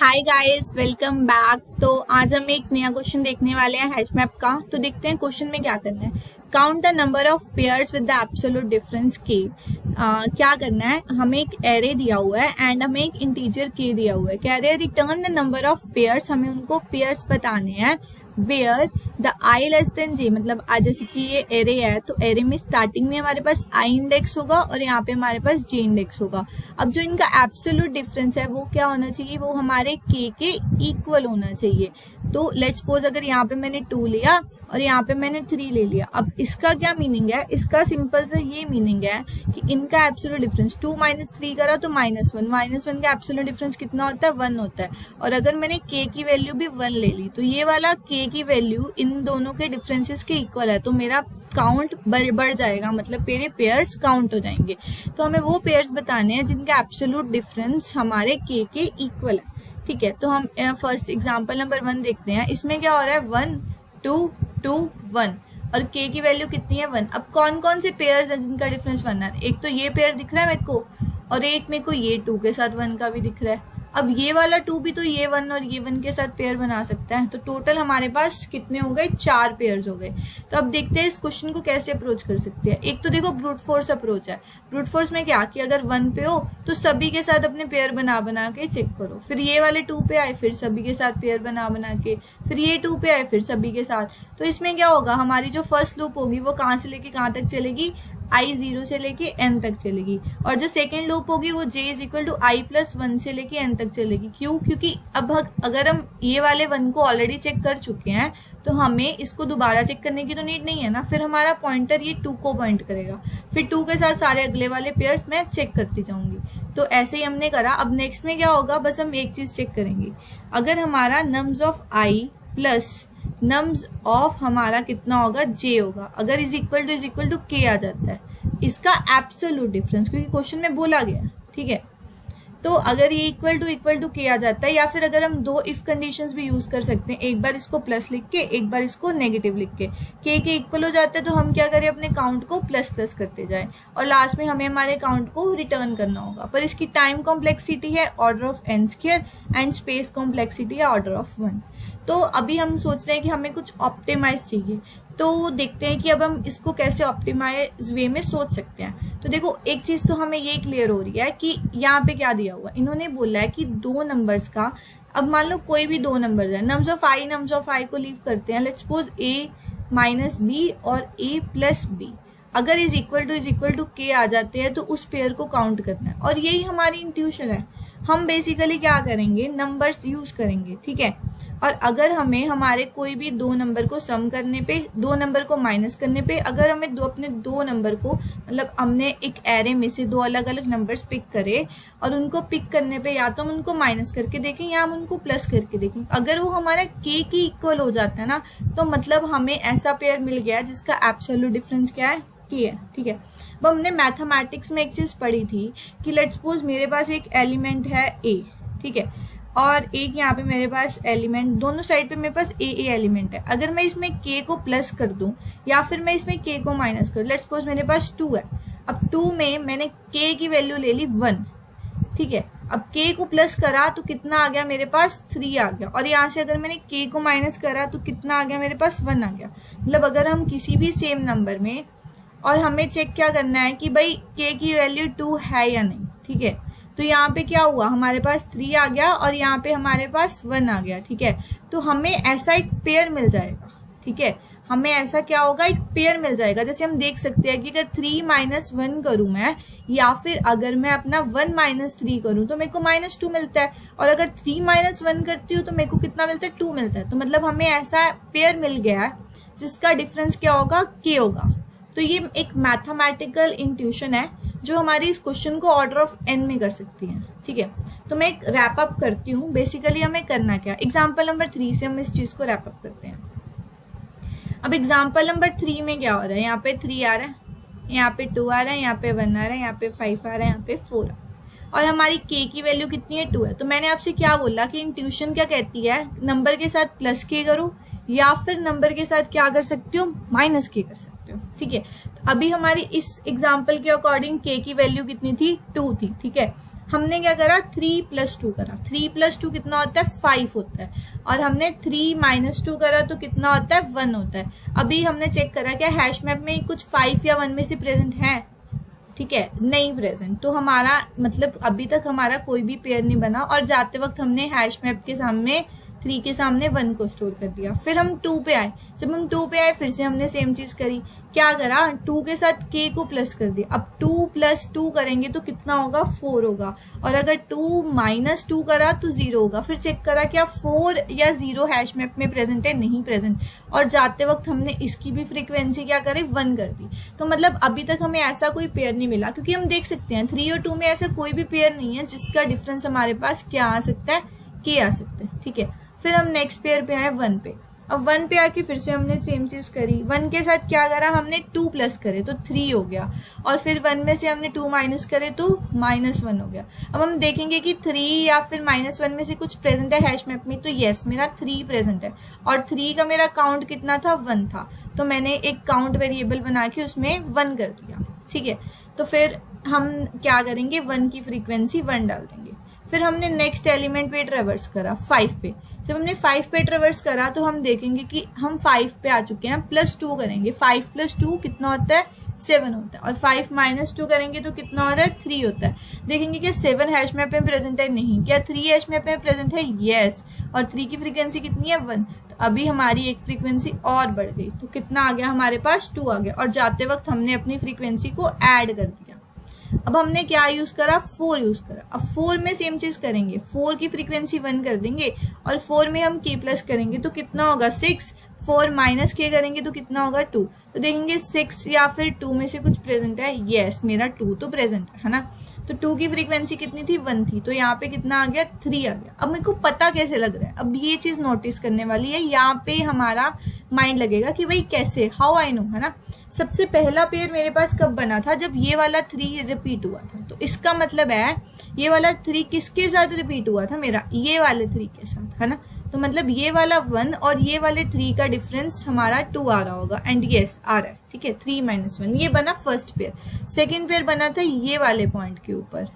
Hi guys, welcome back. तो आज हम एक नया क्वेश्चन देखने वाले हैं हैश मैप का। तो देखते हैं क्वेश्चन में क्या करना है। Count the number of pairs with the absolute difference के। क्या करना है, हमें एक एरे दिया हुआ है एंड हमें एक इंटीजर के दिया हुआ है। कह रहे हैं return the number of pairs, हमें उनको पेयर्स बताने हैं where the I less than J. मतलब आज जैसे कि ये एरे है तो एरे में स्टार्टिंग में हमारे पास आई इंडेक्स होगा और यहाँ पे हमारे पास जे इंडेक्स होगा। अब जो इनका एब्सोल्यूट डिफरेंस है वो क्या होना चाहिए, वो हमारे के इक्वल होना चाहिए। तो लेट्स सपोज अगर यहाँ पे मैंने 2 लिया और यहाँ पे मैंने 3 ले लिया। अब इसका क्या मीनिंग है, इसका सिंपल से ये मीनिंग है कि इनका एब्सोल्यूट डिफरेंस 2 - 3 करा तो -1 का एब्सोल्यूट डिफरेंस कितना होता है, 1 होता है। और अगर मैंने के की वैल्यू भी 1 ले ली तो ये वाला के की वैल्यू इन दोनों के डिफरेंसेस के इक्वल है, तो मेरा काउंट बढ़ जाएगा, मतलब मेरे पेयर्स काउंट हो जाएंगे। तो हमें वो पेयर्स बताने हैं जिनका एब्सोल्यूट डिफरेंस हमारे के इक्वल है। ठीक है, तो हम फर्स्ट एग्जांपल नंबर 1 देखते हैं। इसमें क्या हो रहा है, 1 2 2 1 और के की वैल्यू कितनी है, 1। अब कौन कौन से पेयर्स हैं जिनका डिफरेंस 1 है, एक तो ये पेयर दिख रहा है मेरे को और एक मेरे को ये 2 के साथ 1 का भी दिख रहा है। अब ये वाला 2 भी तो ये 1 और ये 1 के साथ पेयर बना सकता है। तो टोटल हमारे पास कितने हो गए, 4 पेयर्स हो गए। तो अब देखते हैं इस क्वेश्चन को कैसे अप्रोच कर सकते हैं। एक तो देखो ब्रूट फोर्स अप्रोच है। ब्रूट फोर्स में क्या कि अगर 1 पे हो तो सभी के साथ अपने पेयर बना बना के चेक करो। फिर ये वाले 2 पे आए, फिर सभी के साथ पेयर बना बना के, फिर ये 2 पे आए, फिर सभी के साथ। तो इसमें क्या होगा, हमारी जो फर्स्ट लूप होगी वो कहाँ से लेके कहाँ तक चलेगी, आई 0 से लेके n तक चलेगी। और जो सेकेंड लूप होगी वो j = i+1 से लेके n तक चलेगी। क्यों, क्योंकि अब अगर हम ये वाले 1 को ऑलरेडी चेक कर चुके हैं तो हमें इसको दोबारा चेक करने की तो नीड नहीं है ना। फिर हमारा पॉइंटर ये 2 को पॉइंट करेगा, फिर 2 के साथ सारे अगले वाले पेयर्स मैं चेक करती जाऊंगी। तो ऐसे ही हमने करा। अब नेक्स्ट में क्या होगा, बस हम एक चीज चेक करेंगे। अगर हमारा nums of i plus nums of हमारा कितना होगा, j होगा, अगर इज इक्वल टू k आ जाता है, इसका एब्सोल्यूट डिफरेंस, क्योंकि क्वेश्चन में बोला गया। ठीक है, तो अगर ये इक्वल टू k आ जाता है, या फिर अगर हम 2 इफ कंडीशंस भी यूज कर सकते हैं, एक बार इसको प्लस लिख के एक बार इसको नेगेटिव लिख के। के इक्वल हो जाता है तो हम क्या करें, अपने काउंट को प्लस प्लस करते जाए और लास्ट में हमें हमारे काउंट को रिटर्न करना होगा। पर इसकी टाइम कॉम्प्लेक्सिटी है order of n² and space complexity है ऑर्डर ऑफ 1। तो अभी हम सोच रहे हैं कि हमें कुछ ऑप्टिमाइज चाहिए, तो देखते हैं कि अब हम इसको कैसे ऑप्टिमाइज वे में सोच सकते हैं। तो देखो, एक चीज तो हमें ये क्लियर हो रही है कि यहाँ पे क्या दिया हुआ, इन्होंने बोला है कि 2 नंबर्स का, अब मान लो कोई भी 2 नंबर्स है, नम्स ऑफ आई को लीव करते हैं। लेट्स सपोज a - b और a + b अगर इज इक्वल टू k आ जाते हैं तो उस पेयर को काउंट करना है। और यही हमारी इंट्यूशन है। हम बेसिकली क्या करेंगे, नंबर्स यूज करेंगे। ठीक है, और अगर हमें हमारे कोई भी 2 नंबर को सम करने पे, 2 नंबर को माइनस करने पे, अगर हमें अपने 2 नंबर को, मतलब हमने एक एरे में से 2 अलग अलग नंबर्स पिक करे और उनको पिक करने पे या तो हम उनको माइनस करके देखें या हम उनको प्लस करके देखें, अगर वो हमारा के की इक्वल हो जाता है ना, तो मतलब हमें ऐसा पेयर मिल गया जिसका एब्सोल्यूट डिफरेंस क्या है, के है। ठीक है, अब हमने मैथमेटिक्स में एक चीज पढ़ी थी कि लेट्स सपोज मेरे पास एक एलिमेंट है ए, ठीक है, और एक यहाँ पे मेरे पास एलिमेंट, दोनों साइड पे मेरे पास ए एलिमेंट है। अगर मैं इसमें के को प्लस कर दूं या फिर मैं इसमें के को माइनस कर, लेट्स सपोज मेरे पास 2 है। अब 2 में मैंने के की वैल्यू ले ली 1। ठीक है, अब के को प्लस करा तो कितना आ गया, मेरे पास 3 आ गया। और यहाँ से अगर मैंने के को माइनस करा तो कितना आ गया, मेरे पास 1 आ गया। मतलब अगर हम किसी भी सेम नंबर में, और हमें चेक क्या करना है कि भाई के की वैल्यू 2 है या नहीं। ठीक है, तो यहाँ पे क्या हुआ, हमारे पास 3 आ गया और यहाँ पे हमारे पास 1 आ गया। ठीक है, तो हमें ऐसा एक पेयर मिल जाएगा। ठीक है, हमें ऐसा क्या होगा, एक पेयर मिल जाएगा। जैसे हम देख सकते हैं कि अगर 3 - 1 करूँ मैं, या फिर अगर मैं अपना 1 - 3 करूँ तो मेरे को -2 मिलता है, और अगर 3 - 1 करती हूँ तो मेरे को कितना मिलता है, 2 मिलता है। तो मतलब हमें ऐसा पेयर मिल गया है जिसका डिफरेंस क्या होगा, के होगा। तो ये एक मैथमेटिकल इंट्यूशन है जो हमारी इस क्वेश्चन को ऑर्डर ऑफ n में कर सकती है। ठीक है, तो मैं एक रैप अप करती हूँ। बेसिकली हमें करना क्या, एग्जाम्पल नंबर 3 से हम इस चीज को रैप अप करते हैं। अब एग्जाम्पल नंबर 3 में क्या हो रहा है, यहाँ पे 3 आ रहा है, यहाँ पे 2 आ रहा है, यहाँ पे 1 आ रहा है, यहाँ पे 5 आ रहा है, यहाँ पे 4 आ रहा है, और हमारी k की वैल्यू कितनी है, 2 है। तो मैंने आपसे क्या बोला कि इंट्यूशन क्या कहती है, नंबर के साथ प्लस k करो या फिर नंबर के साथ क्या कर सकती हो, माइनस k कर सकते हो। ठीक है, तो अभी हमारी इस एग्जाम्पल के अकॉर्डिंग k की वैल्यू कितनी थी, 2 थी। ठीक है, हमने क्या करा 3 + 2 करा, 3 + 2 कितना होता है 5 होता है, और हमने 3 - 2 करा तो कितना होता है 1 होता है। अभी हमने चेक करा क्या हैश मैप में कुछ 5 या 1 में से प्रेजेंट है, ठीक है, नहीं प्रेजेंट, तो हमारा मतलब अभी तक हमारा कोई भी पेयर नहीं बना, और जाते वक्त हमने हैश मैप के सामने 3 के सामने 1 को स्टोर कर दिया। फिर हम 2 पे आए, जब हम 2 पे आए फिर से हमने सेम चीज़ करी, क्या करा 2 के साथ k को प्लस कर दिया। अब 2 + 2 करेंगे तो कितना होगा 4 होगा, और अगर 2 - 2 करा तो 0 होगा। फिर चेक करा क्या 4 या 0 हैश मैप में प्रेजेंट है, नहीं प्रेजेंट, और जाते वक्त हमने इसकी भी फ्रीक्वेंसी क्या करी 1 कर दी। तो मतलब अभी तक हमें ऐसा कोई पेयर नहीं मिला, क्योंकि हम देख सकते हैं 3 और 2 में ऐसा कोई भी पेयर नहीं है जिसका डिफरेंस हमारे पास क्या आ सकता है, k आ सकता है, ठीक है। फिर हम नेक्स्ट पेयर पे आए 1 पे। अब 1 पे आके फिर से हमने सेम चीज़ करी, 1 के साथ क्या करा हमने 2 प्लस करे तो 3 हो गया, और फिर 1 में से हमने 2 माइनस करे तो -1 हो गया। अब हम देखेंगे कि 3 या फिर -1 में से कुछ प्रेजेंट है हैश मैप में, तो येस मेरा 3 प्रेजेंट है, और 3 का मेरा काउंट कितना था 1 था, तो मैंने एक काउंट वेरिएबल बना के उसमें 1 कर दिया, ठीक है। तो फिर हम क्या करेंगे 1 की फ्रीक्वेंसी 1 डाल देंगे। फिर हमने नेक्स्ट एलिमेंट पे ट्रेवर्स करा 5 पे। जब हमने 5 पे ट्रेवर्स करा तो हम देखेंगे कि हम 5 पे आ चुके हैं, +2 करेंगे, 5 + 2 कितना होता है 7 होता है, और 5 - 2 करेंगे तो कितना होता है 3 होता है। देखेंगे क्या 7 हैश मैप में प्रेजेंट है, नहीं, क्या 3 हैश मैप में प्रेजेंट है, येस, और 3 की फ्रीक्वेंसी कितनी है 1, तो अभी हमारी एक फ्रीक्वेंसी और बढ़ गई, तो कितना आ गया हमारे पास 2 आ गया, और जाते वक्त हमने अपनी फ्रीक्वेंसी को ऐड कर दिया। अब हमने क्या यूज़ करा 4 यूज़ करा। अब 4 में सेम चीज़ करेंगे, 4 की फ्रीक्वेंसी 1 कर देंगे, और 4 में हम k प्लस करेंगे तो कितना होगा 6, 4 - k करेंगे तो कितना होगा 2। तो देखेंगे 6 या फिर 2 में से कुछ प्रेजेंट है, येस मेरा 2 तो प्रेजेंट है ना। तो 2 की फ्रीक्वेंसी कितनी थी 1 थी, तो यहाँ पे कितना आ गया 3 आ गया। अब मेरे को पता कैसे लग रहा है, अब ये चीज़ नोटिस करने वाली है, यहाँ पे हमारा माइंड लगेगा कि भाई कैसे, हाउ आई नो, है ना। सबसे पहला पेयर मेरे पास कब बना था, जब ये वाला 3 रिपीट हुआ था, तो इसका मतलब है ये वाला 3 किसके साथ रिपीट हुआ था मेरा, ये वाले 3 के साथ, है ना। तो मतलब ये वाला 1 और ये वाले 3 का डिफरेंस हमारा 2 आ रहा होगा, एंड येस आ रहा है, ठीक है। 3 - 1 ये बना फर्स्ट पेयर। सेकेंड पेयर बना था ये वाले पॉइंट के ऊपर।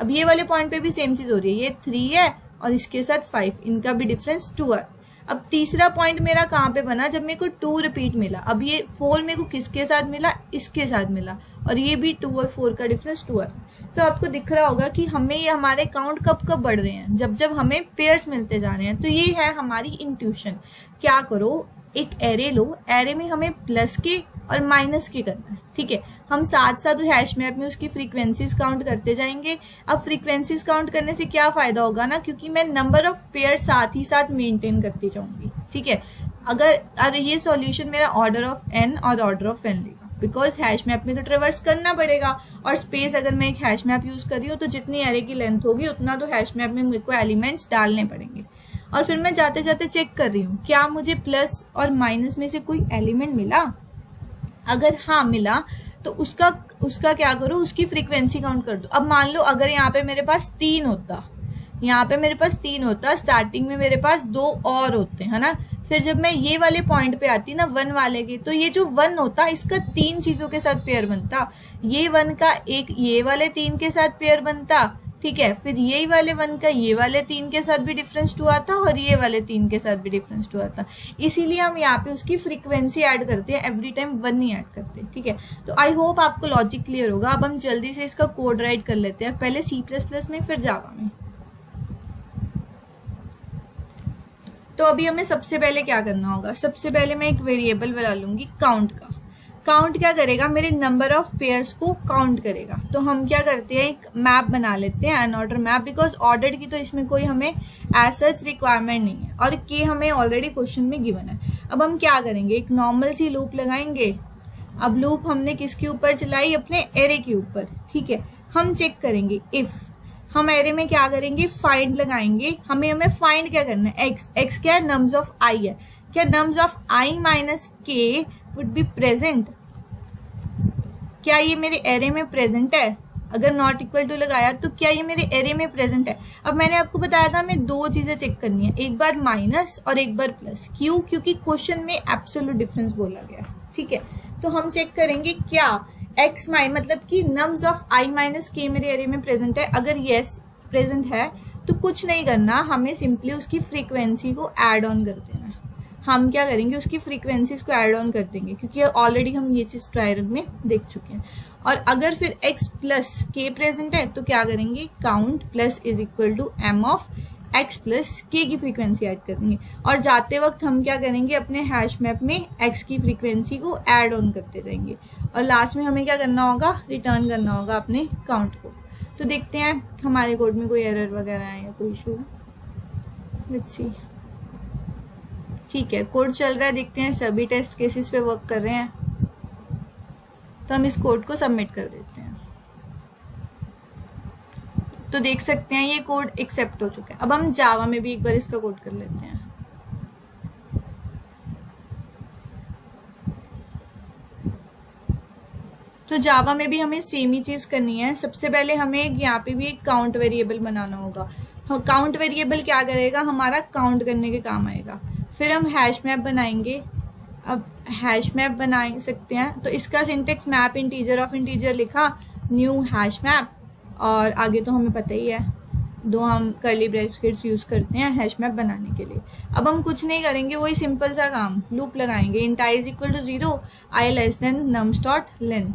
अब ये वाले पॉइंट पे भी सेम चीज़ हो रही है, ये 3 है और इसके साथ 5, इनका भी डिफरेंस 2 है। अब तीसरा पॉइंट मेरा कहाँ पे बना, जब मेरे को 2 रिपीट मिला। अब ये 4 मेरे को किसके साथ मिला, इसके साथ मिला, और ये भी 2 और 4 का डिफरेंस 2 है। तो आपको दिख रहा होगा कि हमें ये हमारे काउंट कब कब बढ़ रहे हैं, जब जब हमें पेयर्स मिलते जा रहे हैं। तो ये है हमारी इंट्यूशन। क्या करो, एक एरे लो, एरे में हमें प्लस के और माइनस के करना है, ठीक है। हम साथ साथ हैश मैप में उसकी फ्रीक्वेंसीज काउंट करते जाएंगे। अब फ्रीक्वेंसीज काउंट करने से क्या फ़ायदा होगा ना, क्योंकि मैं नंबर ऑफ पेयर साथ ही साथ मेंटेन करती जाऊंगी, ठीक है। अगर ये सॉल्यूशन मेरा ऑर्डर ऑफ n और ऑर्डर ऑफ n लेगा, बिकॉज हैश मैप में तो ट्रेवर्स करना पड़ेगा, और स्पेस अगर मैं एक हैश मैप यूज़ कर रही हूँ तो जितनी एरे की लेंथ होगी उतना तो हैश मैप में मेरे को एलिमेंट्स डालने पड़ेंगे। और फिर मैं जाते जाते चेक कर रही हूँ क्या मुझे प्लस और माइनस में से कोई एलिमेंट मिला। अगर हाँ मिला तो उसका क्या करो, उसकी फ्रीक्वेंसी काउंट कर दो। अब मान लो अगर यहाँ पे मेरे पास 3 होता, यहाँ पे मेरे पास 3 होता, स्टार्टिंग में मेरे पास 2 और होते, है ना। फिर जब मैं ये वाले पॉइंट पे आती ना 1 वाले के, तो ये जो 1 होता इसका 3 चीज़ों के साथ पेयर बनता। ये 1 का एक ये वाले 3 के साथ पेयर बनता, ठीक है। फिर यही वाले 1 का ये वाले 3 के साथ भी डिफरेंस 2 आता, और ये वाले 3 के साथ भी डिफरेंस 2 आता। इसीलिए हम यहाँ पे उसकी फ्रीक्वेंसी ऐड करते हैं, एवरी टाइम 1 नहीं ऐड करते, ठीक है। तो आई होप आपको लॉजिक क्लियर होगा। अब हम जल्दी से इसका कोड राइट कर लेते हैं, पहले C++ में फिर जावा में। तो अभी हमें सबसे पहले क्या करना होगा, सबसे पहले मैं एक वेरिएबल बना लूँगी काउंट का। काउंट क्या करेगा, मेरे नंबर ऑफ पेयर्स को काउंट करेगा। तो हम क्या करते हैं, एक मैप बना लेते हैं, अनऑर्डर मैप, बिकॉज ऑर्डर की तो इसमें कोई हमें एज सच रिक्वायरमेंट नहीं है, और के हमें ऑलरेडी क्वेश्चन में गिवन है। अब हम क्या करेंगे, एक नॉर्मल सी लूप लगाएंगे। अब लूप हमने किसके ऊपर चलाई, अपने एरे के ऊपर, ठीक है। हम चेक करेंगे इफ़ हम एरे में क्या करेंगे, फाइंड लगाएंगे। हमें फाइंड क्या करना है, एक्स क्या है, नम्स ऑफ आई है। क्या नम्स ऑफ आई माइनस के वुड बी प्रेजेंट, क्या ये मेरे एरे में प्रेजेंट है। अगर नॉट इक्वल टू लगाया तो क्या ये मेरे एरे में प्रेजेंट है। अब मैंने आपको बताया था हमें 2 चीज़ें चेक करनी है, एक बार माइनस और एक बार प्लस। क्यों, क्योंकि क्वेश्चन में एब्सोल्यूट डिफरेंस बोला गया है, ठीक है। तो हम चेक करेंगे क्या x माइ मतलब कि नम्स ऑफ i माइनस के मेरे एरे में प्रेजेंट है। अगर येस प्रेजेंट है तो कुछ नहीं करना, हमें सिंपली उसकी फ्रीक्वेंसी को ऐड ऑन कर देना है। हम क्या करेंगे, उसकी फ्रीक्वेंसीज को ऐड ऑन कर देंगे, क्योंकि ऑलरेडी हम ये चीज़ ट्रायल में देख चुके हैं। और अगर फिर x प्लस के प्रेजेंट है तो क्या करेंगे, count plus is equal to m of x plus K की फ्रीक्वेंसी ऐड करेंगे। और जाते वक्त हम क्या करेंगे, अपने हैश मैप में x की फ्रीक्वेंसी को ऐड ऑन करते जाएंगे। और लास्ट में हमें क्या करना होगा, रिटर्न करना होगा अपने काउंट को। तो देखते हैं हमारे कोड में कोई एरर वगैरह है या कोई इशू है। Let's see. ठीक है, कोड चल रहा है, देखते हैं सभी टेस्ट केसेस पे वर्क कर रहे हैं। तो हम इस कोड को सबमिट कर देते हैं। तो देख सकते हैं ये कोड एक्सेप्ट हो चुका है। अब हम जावा में भी एक बार इसका कोड कर लेते हैं। तो जावा में भी हमें सेम ही चीज़ करनी है। सबसे पहले हमें यहाँ पे भी एक काउंट वेरिएबल बनाना होगा। काउंट वेरिएबल क्या करेगा, हमारा काउंट करने के काम आएगा। फिर हम हैश मैप बनाएंगे। अब हैश मैप बना सकते हैं, तो इसका syntax map integer of integer लिखा, न्यू हैश मैप, और आगे तो हमें पता ही है, दो हम कर्ली ब्रैकेट्स यूज़ करते हैं हैश मैप बनाने के लिए। अब हम कुछ नहीं करेंगे, वही सिंपल सा काम, लूप लगाएंगे, int I is equal to 0, I less than nums dot length,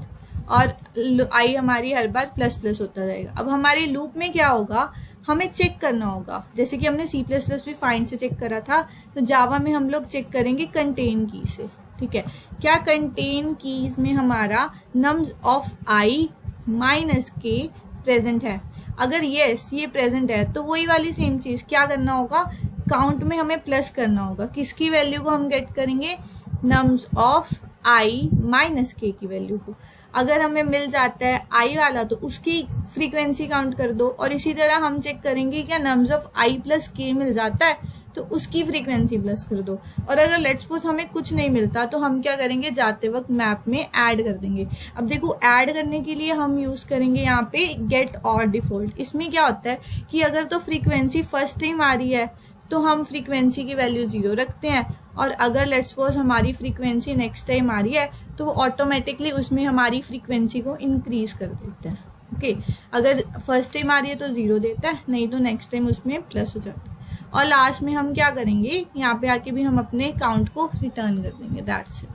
और आई हमारी हर बार प्लस प्लस होता जाएगा। अब हमारे लूप में क्या होगा, हमें चेक करना होगा, जैसे कि हमने C++ भी फाइंड से चेक करा था, तो जावा में हम लोग चेक करेंगे कंटेन की से। ठीक है, क्या कंटेन कीज में हमारा नम्स ऑफ आई माइनस के प्रेजेंट है। अगर येस ये प्रेजेंट है तो वही वाली सेम चीज़ क्या करना होगा, काउंट में हमें प्लस करना होगा। किसकी वैल्यू को हम गेट करेंगे, नम्स ऑफ आई माइनस के की वैल्यू को। अगर हमें मिल जाता है आई वाला तो उसकी फ्रीक्वेंसी काउंट कर दो, और इसी तरह हम चेक करेंगे क्या नम्स ऑफ आई प्लस के मिल जाता है तो उसकी फ्रीक्वेंसी प्लस कर दो। और अगर लेट्स सपोज हमें कुछ नहीं मिलता तो हम क्या करेंगे, जाते वक्त मैप में ऐड कर देंगे। अब देखो ऐड करने के लिए हम यूज़ करेंगे यहाँ पे गेट और डिफ़ॉल्ट। इसमें क्या होता है कि अगर तो फ्रीक्वेंसी फर्स्ट टाइम आ रही है तो हम फ्रीक्वेंसी की वैल्यू 0 रखते हैं, और अगर लेट्स सपोज हमारी फ्रीक्वेंसी नेक्स्ट टाइम आ रही है तो वो ऑटोमेटिकली उसमें हमारी फ्रीक्वेंसी को इंक्रीज कर देते हैं। ओके, अगर फर्स्ट टाइम आ रही है तो 0 देता है, नहीं तो नेक्स्ट टाइम उसमें प्लस हो जाता है। और लास्ट में हम क्या करेंगे, यहाँ पे आके भी हम अपने काउंट को रिटर्न कर देंगे, दैट्स इट।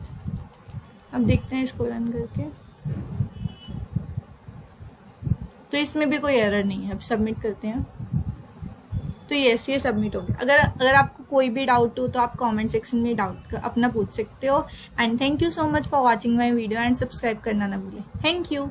अब देखते हैं इसको रन करके, तो इसमें भी कोई एरर नहीं है। अब सबमिट करते हैं, तो यस ये सबमिट हो गया। अगर आपको कोई भी डाउट हो तो आप कमेंट सेक्शन में डाउट अपना पूछ सकते हो। And thank you so much for watching my video, and subscribe करना ना भूलिए। Thank you.